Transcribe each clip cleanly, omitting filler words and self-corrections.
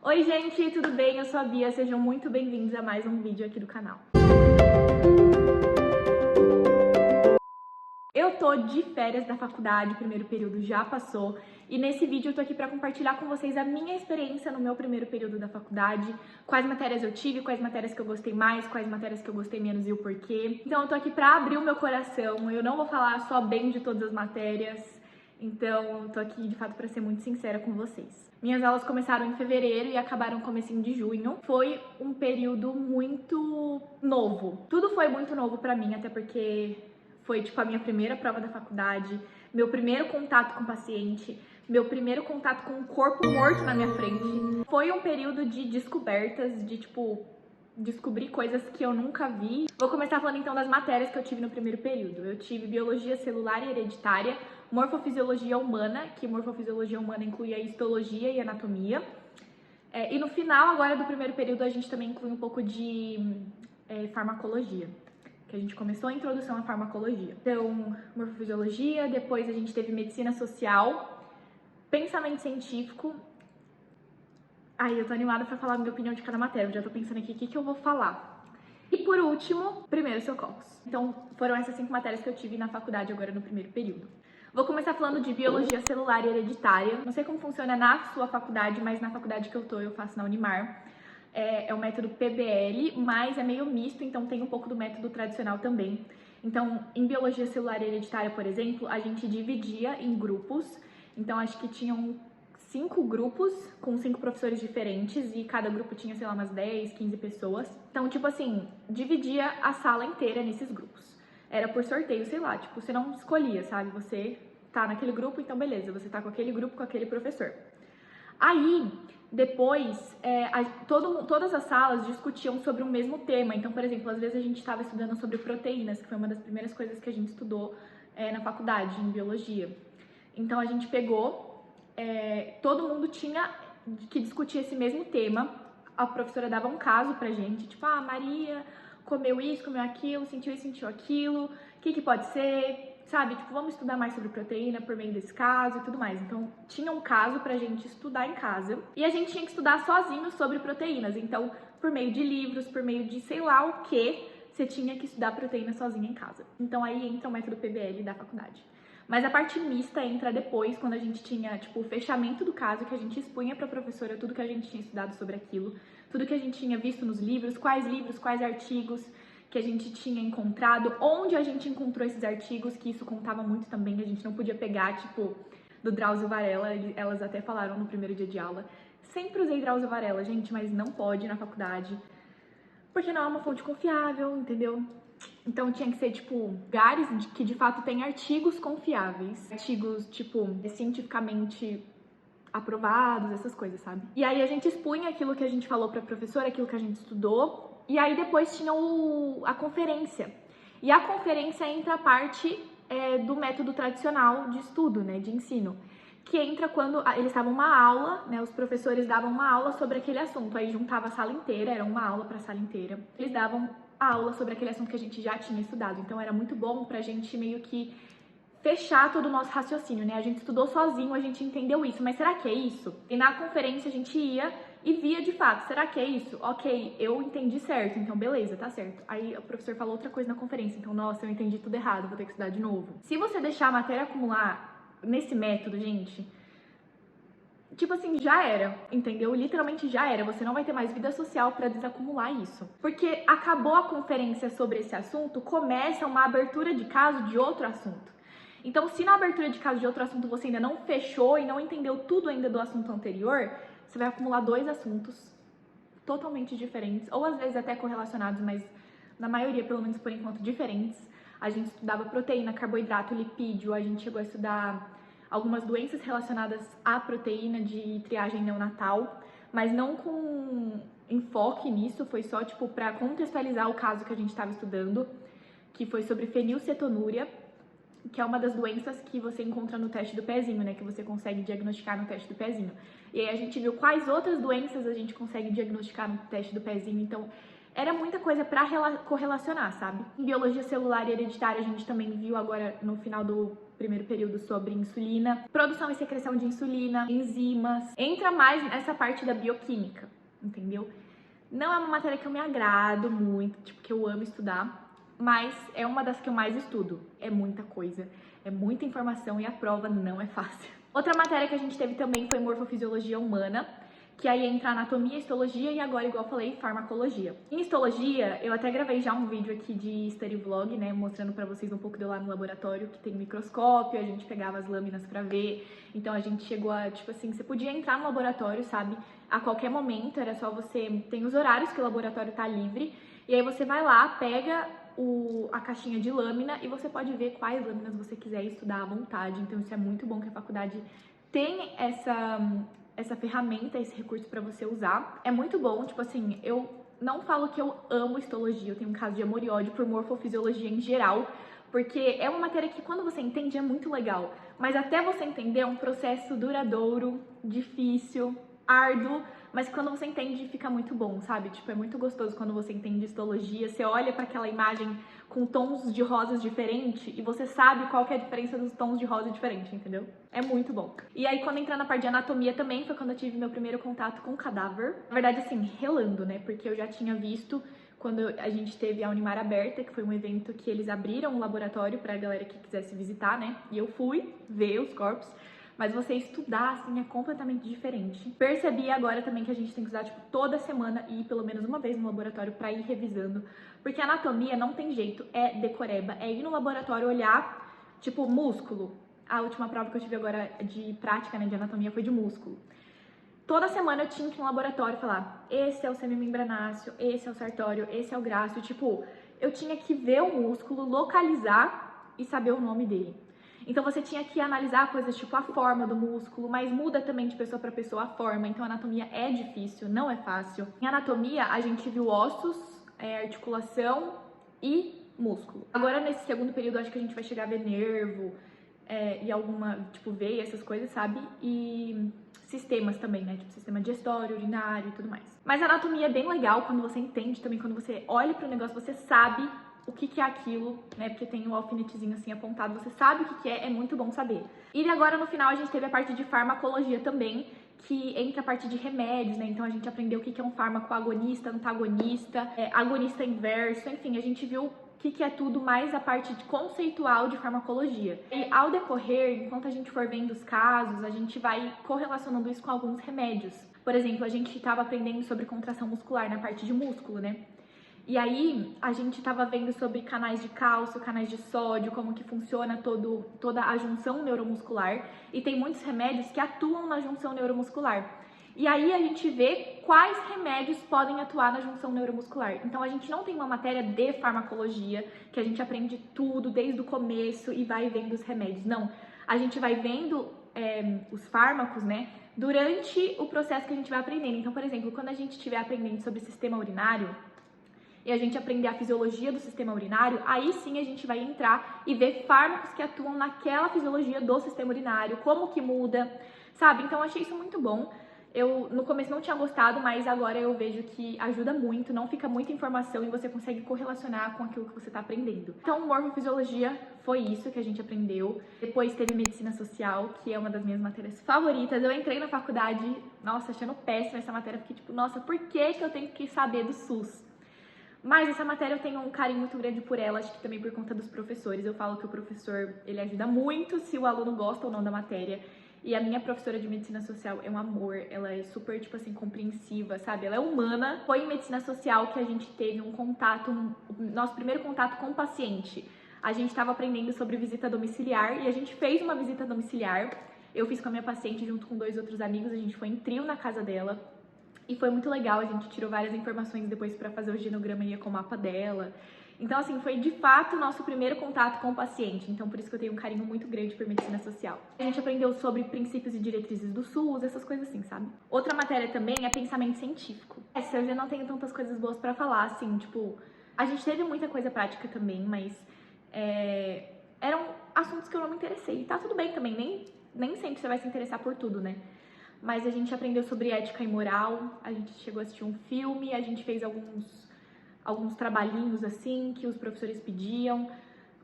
Oi gente, tudo bem? Eu sou a Bia, sejam muito bem-vindos a mais um vídeo aqui do canal. Eu tô de férias da faculdade, o primeiro período já passou, e nesse vídeo eu tô aqui pra compartilhar com vocês a minha experiência no meu primeiro período da faculdade, quais matérias eu tive, quais matérias que eu gostei mais, quais matérias que eu gostei menos e o porquê. Então eu tô aqui pra abrir o meu coração, eu não vou falar só bem de todas as matérias, então tô aqui de fato pra ser muito sincera com vocês. Minhas aulas começaram em fevereiro e acabaram no comecinho de junho. Foi um período muito novo. Tudo foi muito novo pra mim, até porque foi tipo a minha primeira prova da faculdade, meu primeiro contato com o paciente, meu primeiro contato com o corpo morto na minha frente. Foi um período de descobertas, de tipo descobrir coisas que eu nunca vi. Vou começar falando então das matérias que eu tive no primeiro período. Eu tive biologia celular e hereditária, morfofisiologia humana, que morfofisiologia humana inclui a histologia e anatomia. E no final agora do primeiro período a gente também inclui um pouco de farmacologia, que a gente começou a introdução à farmacologia. Então, morfofisiologia, depois a gente teve medicina social, pensamento científico. Ai, eu tô animada pra falar a minha opinião de cada matéria, eu já tô pensando aqui o que eu vou falar. E por último, primeiros socorros. Então, foram essas 5 matérias que eu tive na faculdade agora no primeiro período. Vou começar falando de biologia celular e hereditária. Não sei como funciona na sua faculdade, mas na faculdade que eu faço na Unimar. É o método PBL, mas é meio misto, então tem um pouco do método tradicional também. Então, em biologia celular e hereditária, por exemplo, a gente dividia em grupos. Então, acho que tinham 5 grupos com 5 professores diferentes e cada grupo tinha, sei lá, umas 10, 15 pessoas. Então, tipo assim, dividia a sala inteira nesses grupos. Era por sorteio, sei lá, tipo, você não escolhia, sabe? Você tá naquele grupo, então beleza, você tá com aquele grupo, com aquele professor. Aí, depois, todas as salas discutiam sobre o mesmo tema. Então, por exemplo, às vezes a gente estava estudando sobre proteínas, que foi uma das primeiras coisas que a gente estudou na faculdade, em biologia. Então, a gente pegou, todo mundo tinha que discutir esse mesmo tema. A professora dava um caso pra gente, tipo, Maria comeu isso, comeu aquilo, sentiu isso, sentiu aquilo, o que pode ser? Sabe, tipo, vamos estudar mais sobre proteína por meio desse caso e tudo mais. Então, tinha um caso pra gente estudar em casa e a gente tinha que estudar sozinho sobre proteínas. Então, por meio de livros, por meio de sei lá o que, você tinha que estudar proteína sozinha em casa. Então, aí entra o método PBL da faculdade. Mas a parte mista entra depois, quando a gente tinha, tipo, o fechamento do caso, que a gente expunha pra professora tudo que a gente tinha estudado sobre aquilo, tudo que a gente tinha visto nos livros, quais artigos que a gente tinha encontrado, onde a gente encontrou esses artigos, que isso contava muito também, a gente não podia pegar, tipo, do Drauzio Varela, elas até falaram no primeiro dia de aula. Sempre usei Drauzio Varela, gente, mas não pode na faculdade, porque não é uma fonte confiável, entendeu? Então tinha que ser, tipo, lugares que de fato tem artigos confiáveis, artigos, tipo, cientificamente aprovados, essas coisas, sabe? E aí a gente expunha aquilo que a gente falou pra professora, aquilo que a gente estudou, e aí depois tinha a conferência. E a conferência entra a parte do método tradicional de estudo, né, de ensino, que entra quando eles davam uma aula, né, os professores davam uma aula sobre aquele assunto, aí juntava a sala inteira, era uma aula pra sala inteira. Eles davam a aula sobre aquele assunto que a gente já tinha estudado, então era muito bom pra gente meio que fechar todo o nosso raciocínio, né? A gente estudou sozinho, a gente entendeu isso, mas será que é isso? E na conferência a gente ia e via de fato, será que é isso? Ok, eu entendi certo, então beleza, tá certo. Aí o professor falou outra coisa na conferência, então nossa, eu entendi tudo errado, vou ter que estudar de novo. Se você deixar a matéria acumular nesse método, gente, tipo assim, já era, entendeu? Literalmente já era, você não vai ter mais vida social pra desacumular isso. Porque acabou a conferência sobre esse assunto, começa uma abertura de caso de outro assunto. Então, se na abertura de caso de outro assunto você ainda não fechou e não entendeu tudo ainda do assunto anterior, você vai acumular 2 assuntos totalmente diferentes, ou às vezes até correlacionados, mas na maioria, pelo menos por enquanto, diferentes. A gente estudava proteína, carboidrato, lipídio, a gente chegou a estudar algumas doenças relacionadas à proteína de triagem neonatal, mas não com enfoque nisso, foi só tipo para contextualizar o caso que a gente estava estudando, que foi sobre fenilcetonúria, que é uma das doenças que você encontra no teste do pezinho, né, que você consegue diagnosticar no teste do pezinho. E aí a gente viu quais outras doenças a gente consegue diagnosticar no teste do pezinho, então era muita coisa pra correlacionar, sabe? Em biologia celular e hereditária, a gente também viu agora no final do primeiro período sobre insulina, produção e secreção de insulina, enzimas. Entra mais nessa parte da bioquímica, entendeu? Não é uma matéria que eu me agrado muito, tipo, que eu amo estudar, mas é uma das que eu mais estudo. É muita coisa, é muita informação e a prova não é fácil. Outra matéria que a gente teve também foi morfofisiologia humana, que aí entra anatomia, histologia e agora, igual eu falei, farmacologia. Em histologia, eu até gravei já um vídeo aqui de study vlog, né, mostrando pra vocês um pouco de lá no laboratório, que tem um microscópio, a gente pegava as lâminas pra ver, então a gente chegou a, tipo assim, você podia entrar no laboratório, sabe, a qualquer momento, era só você, tem os horários que o laboratório tá livre, e aí você vai lá, pega a caixinha de lâmina e você pode ver quais lâminas você quiser estudar à vontade, então isso é muito bom que a faculdade tem essa ferramenta, esse recurso pra você usar. É muito bom, tipo assim, eu não falo que eu amo histologia, eu tenho um caso de amor e ódio por morfofisiologia em geral, porque é uma matéria que quando você entende é muito legal, mas até você entender é um processo duradouro, difícil, árduo, mas quando você entende fica muito bom, sabe? Tipo, é muito gostoso quando você entende histologia, você olha para aquela imagem com tons de rosas diferentes e você sabe qual que é a diferença dos tons de rosa diferente, entendeu? É muito bom. E aí, quando entrar na parte de anatomia também, foi quando eu tive meu primeiro contato com cadáver. Na verdade, assim, relando, né? Porque eu já tinha visto quando a gente teve a Unimar aberta, que foi um evento que eles abriram um laboratório pra galera que quisesse visitar, né? E eu fui ver os corpos. Mas você estudar, assim, é completamente diferente. Percebi agora também que a gente tem que estudar, tipo, toda semana e ir pelo menos uma vez no laboratório pra ir revisando. Porque anatomia não tem jeito, é decoreba. É ir no laboratório olhar, tipo, músculo. A última prova que eu tive agora de prática, né, de anatomia foi de músculo. Toda semana eu tinha que ir no laboratório falar, esse é o semimembranáceo, esse é o sartório, esse é o gráceo. Tipo, eu tinha que ver o músculo, localizar e saber o nome dele. Então você tinha que analisar coisas tipo a forma do músculo, mas muda também de pessoa para pessoa a forma. Então a anatomia é difícil, não é fácil. Em anatomia a gente viu ossos, articulação e músculo. Agora nesse segundo período acho que a gente vai chegar a ver nervo e alguma, tipo, veia, essas coisas, sabe? E sistemas também, né? Tipo sistema digestório, urinário e tudo mais. Mas a anatomia é bem legal quando você entende também, quando você olha para o negócio, você sabe o que é aquilo, né? Porque tem um alfinetezinho assim apontado, você sabe o que é muito bom saber. E agora no final a gente teve a parte de farmacologia também, que entra a parte de remédios, né? Então a gente aprendeu o que é um fármaco agonista, antagonista, agonista inverso, enfim, a gente viu o que é tudo mais a parte conceitual de farmacologia. E ao decorrer, enquanto a gente for vendo os casos, a gente vai correlacionando isso com alguns remédios. Por exemplo, a gente estava aprendendo sobre contração muscular na parte de músculo, né? E aí, a gente estava vendo sobre canais de cálcio, canais de sódio, como que funciona toda a junção neuromuscular. E tem muitos remédios que atuam na junção neuromuscular. E aí, a gente vê quais remédios podem atuar na junção neuromuscular. Então, a gente não tem uma matéria de farmacologia, que a gente aprende tudo desde o começo e vai vendo os remédios. Não, a gente vai vendo os fármacos, né, durante o processo que a gente vai aprendendo. Então, por exemplo, quando a gente estiver aprendendo sobre o sistema urinário, e a gente aprender a fisiologia do sistema urinário, aí sim a gente vai entrar e ver fármacos que atuam naquela fisiologia do sistema urinário, como que muda, sabe? Então eu achei isso muito bom. Eu no começo não tinha gostado, mas agora eu vejo que ajuda muito, não fica muita informação e você consegue correlacionar com aquilo que você está aprendendo. Então, morfofisiologia foi isso que a gente aprendeu. Depois teve medicina social, que é uma das minhas matérias favoritas. Eu entrei na faculdade, nossa, achando péssima essa matéria, porque tipo, nossa, por que eu tenho que saber do SUS? Mas essa matéria eu tenho um carinho muito grande por ela, acho que também por conta dos professores. Eu falo que o professor, ele ajuda muito se o aluno gosta ou não da matéria. E a minha professora de medicina social é um amor, ela é super, tipo assim, compreensiva, sabe? Ela é humana. Foi em medicina social que a gente teve um contato, nosso primeiro contato com o paciente. A gente estava aprendendo sobre visita domiciliar e a gente fez uma visita domiciliar. Eu fiz com a minha paciente junto com 2 outros amigos, a gente foi em trio na casa dela. E foi muito legal, a gente tirou várias informações depois para fazer o genograma com o mapa dela. Então, assim, foi de fato o nosso primeiro contato com o paciente. Então, por isso que eu tenho um carinho muito grande por medicina social. A gente aprendeu sobre princípios e diretrizes do SUS, essas coisas assim, sabe? Outra matéria também é pensamento científico. Essa eu já não tenho tantas coisas boas para falar, assim, tipo... A gente teve muita coisa prática também, mas... eram assuntos que eu não me interessei. E tá tudo bem também, nem sempre você vai se interessar por tudo, né? Mas a gente aprendeu sobre ética e moral, a gente chegou a assistir um filme, a gente fez alguns trabalhinhos assim que os professores pediam.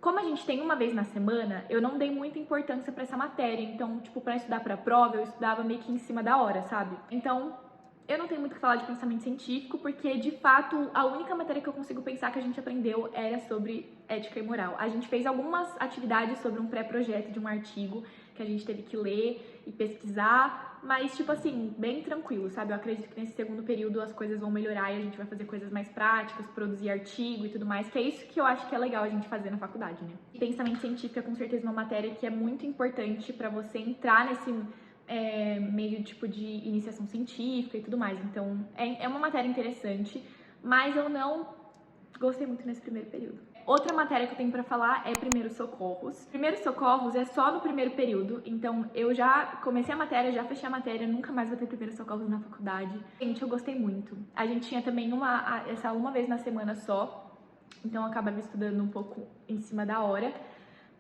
Como a gente tem uma vez na semana, eu não dei muita importância pra essa matéria, então, tipo, pra estudar pra prova, eu estudava meio que em cima da hora, sabe? Então, eu não tenho muito o que falar de pensamento científico, porque, de fato, a única matéria que eu consigo pensar que a gente aprendeu era sobre ética e moral. A gente fez algumas atividades sobre um pré-projeto de um artigo que a gente teve que ler e pesquisar, mas, tipo assim, bem tranquilo, sabe? Eu acredito que nesse segundo período as coisas vão melhorar e a gente vai fazer coisas mais práticas, produzir artigo e tudo mais, que é isso que eu acho que é legal a gente fazer na faculdade, né? E pensamento científico é com certeza uma matéria que é muito importante pra você entrar nesse meio tipo de iniciação científica e tudo mais. Então, é uma matéria interessante, mas eu não gostei muito nesse primeiro período. Outra matéria que eu tenho pra falar é primeiros socorros. Primeiros socorros é só no primeiro período, então eu já comecei a matéria, já fechei a matéria, nunca mais vou ter primeiros socorros na faculdade. Gente, eu gostei muito. A gente tinha também essa uma vez na semana só, então eu acabava estudando um pouco em cima da hora.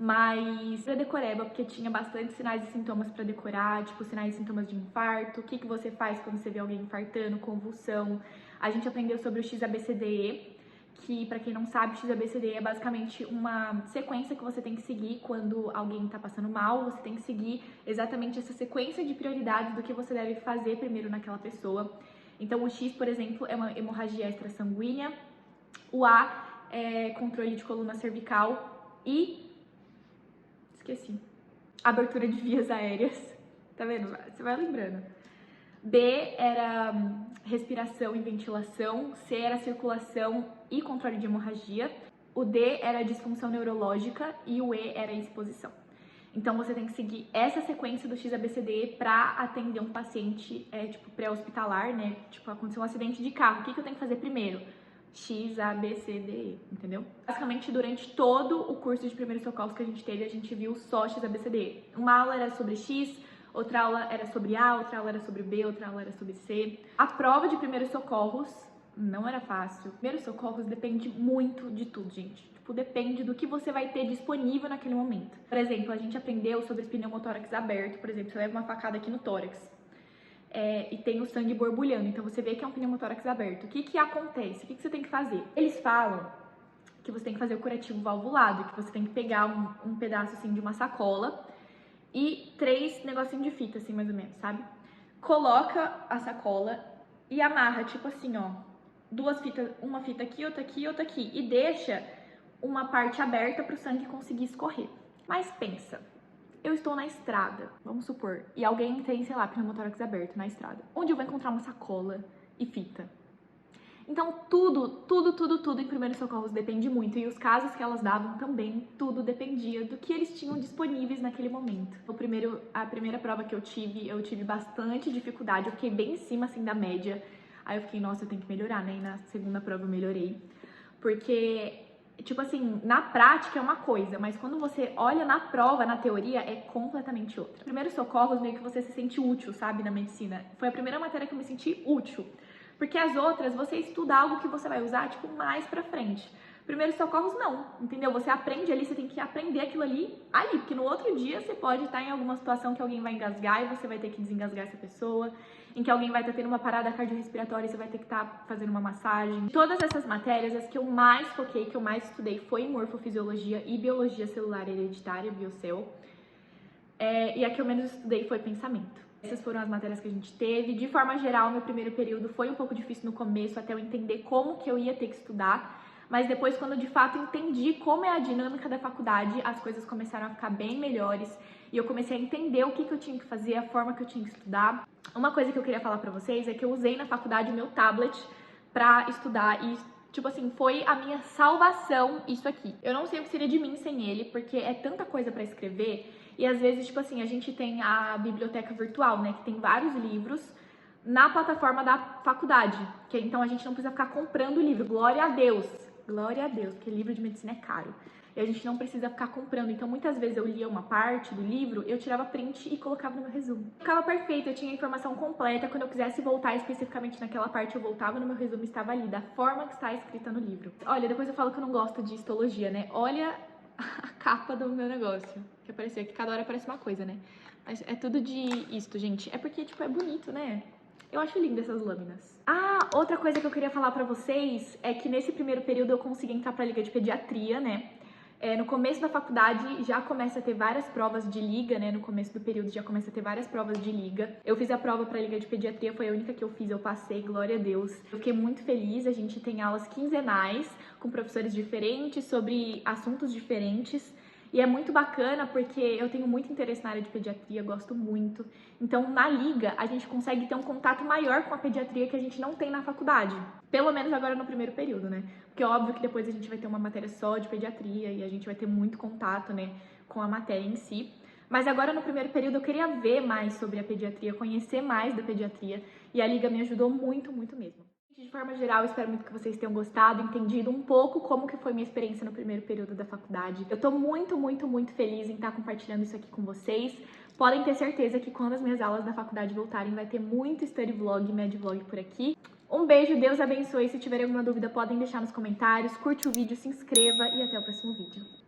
Mas pra decoreba, porque tinha bastante sinais e sintomas pra decorar, tipo sinais e sintomas de infarto, o que você faz quando você vê alguém infartando, convulsão. A gente aprendeu sobre o XABCDE, que pra quem não sabe, o XABCDE é basicamente uma sequência que você tem que seguir quando alguém tá passando mal, você tem que seguir exatamente essa sequência de prioridades do que você deve fazer primeiro naquela pessoa. Então o X, por exemplo, é uma hemorragia extrasanguínea, o A é controle de coluna cervical e esqueci. Abertura de vias aéreas. Tá vendo? Você vai lembrando. B era respiração e ventilação. C era circulação e controle de hemorragia. O D era disfunção neurológica e o E era exposição. Então você tem que seguir essa sequência do XABCD para atender um paciente tipo pré-hospitalar, né? Tipo, aconteceu um acidente de carro. O que eu tenho que fazer primeiro? X, A, B, C, D, E, entendeu? Basicamente, durante todo o curso de primeiros socorros que a gente teve, a gente viu só X, A, B, C, D, E. Uma aula era sobre X, outra aula era sobre A, outra aula era sobre B, outra aula era sobre C. A prova de primeiros socorros não era fácil. Primeiros socorros depende muito de tudo, gente. Tipo, depende do que você vai ter disponível naquele momento. Por exemplo, a gente aprendeu sobre pneumotórax aberto. Por exemplo, você leva uma facada aqui no tórax. E tem o sangue borbulhando, então você vê que é um pneumotórax aberto. O que acontece? O que você tem que fazer? Eles falam que você tem que fazer o curativo valvulado, que você tem que pegar um pedaço assim de uma sacola e 3 negocinhos de fita, assim, mais ou menos, sabe? Coloca a sacola e amarra, tipo assim, ó, 2 fitas, uma fita aqui, outra aqui, outra aqui, e deixa uma parte aberta para o sangue conseguir escorrer. Mas pensa, eu estou na estrada, vamos supor, e alguém tem, sei lá, pneumotórax aberto na estrada. Onde eu vou encontrar uma sacola e fita? Então, tudo em primeiros socorros depende muito. E os casos que elas davam também, tudo dependia do que eles tinham disponíveis naquele momento. A primeira prova que eu tive bastante dificuldade. Eu fiquei bem em cima, assim, da média. Aí eu fiquei, nossa, eu tenho que melhorar, né? E na segunda prova eu melhorei. Porque, tipo assim, na prática é uma coisa, mas quando você olha na prova, na teoria, é completamente outra. Primeiros socorros, meio que você se sente útil, sabe, na medicina. Foi a primeira matéria que eu me senti útil. Porque as outras, você estuda algo que você vai usar, tipo, mais pra frente. Primeiros socorros, não, entendeu? Você aprende ali, você tem que aprender aquilo ali, porque no outro dia você pode estar em alguma situação que alguém vai engasgar e você vai ter que desengasgar essa pessoa, em que alguém vai estar tendo uma parada cardiorrespiratória e você vai ter que estar fazendo uma massagem. Todas essas matérias, as que eu mais foquei, que eu mais estudei, foi em morfofisiologia e biologia celular hereditária, biocel. E a que eu menos estudei foi pensamento. Essas foram as matérias que a gente teve. De forma geral, meu primeiro período foi um pouco difícil no começo, até eu entender como que eu ia ter que estudar. Mas depois, quando eu de fato entendi como é a dinâmica da faculdade, as coisas começaram a ficar bem melhores. E eu comecei a entender o que eu tinha que fazer, a forma que eu tinha que estudar. Uma coisa que eu queria falar pra vocês é que eu usei na faculdade o meu tablet pra estudar e, tipo assim, foi a minha salvação isso aqui. Eu não sei o que seria de mim sem ele, porque é tanta coisa pra escrever. E às vezes, tipo assim, a gente tem a biblioteca virtual, né, que tem vários livros na plataforma da faculdade, que então a gente não precisa ficar comprando livro. Glória a Deus, porque livro de medicina é caro. E a gente não precisa ficar comprando. Então, muitas vezes eu lia uma parte do livro, eu tirava print e colocava no meu resumo. Ficava perfeito, eu tinha a informação completa. Quando eu quisesse voltar especificamente naquela parte, eu voltava no meu resumo e estava ali, da forma que está escrita no livro. Olha, depois eu falo que eu não gosto de histologia, né? Olha a capa do meu negócio, que apareceu aqui, cada hora aparece uma coisa, né? Mas é tudo de isto, gente. É porque, tipo, é bonito, né? Eu acho linda essas lâminas. Ah, outra coisa que eu queria falar pra vocês é que nesse primeiro período eu consegui entrar pra Liga de Pediatria, né? No começo da faculdade já começa a ter várias provas de liga, né? No começo do período já começa a ter várias provas de liga. Eu fiz a prova pra Liga de Pediatria, foi a única que eu fiz, eu passei, glória a Deus. Eu fiquei muito feliz, a gente tem aulas quinzenais com professores diferentes, sobre assuntos diferentes. E é muito bacana porque eu tenho muito interesse na área de pediatria, gosto muito. Então, na liga, a gente consegue ter um contato maior com a pediatria que a gente não tem na faculdade. Pelo menos agora no primeiro período, né? Porque é óbvio que depois a gente vai ter uma matéria só de pediatria e a gente vai ter muito contato, né, com a matéria em si. Mas agora no primeiro período eu queria ver mais sobre a pediatria, conhecer mais da pediatria e a liga me ajudou muito, muito mesmo. De forma geral, espero muito que vocês tenham gostado, entendido um pouco como que foi minha experiência no primeiro período da faculdade. Eu tô muito, muito, muito feliz em estar compartilhando isso aqui com vocês. Podem ter certeza que quando as minhas aulas da faculdade voltarem, vai ter muito study vlog, med vlog por aqui. Um beijo, Deus abençoe. Se tiverem alguma dúvida, podem deixar nos comentários. Curte o vídeo, se inscreva e até o próximo vídeo.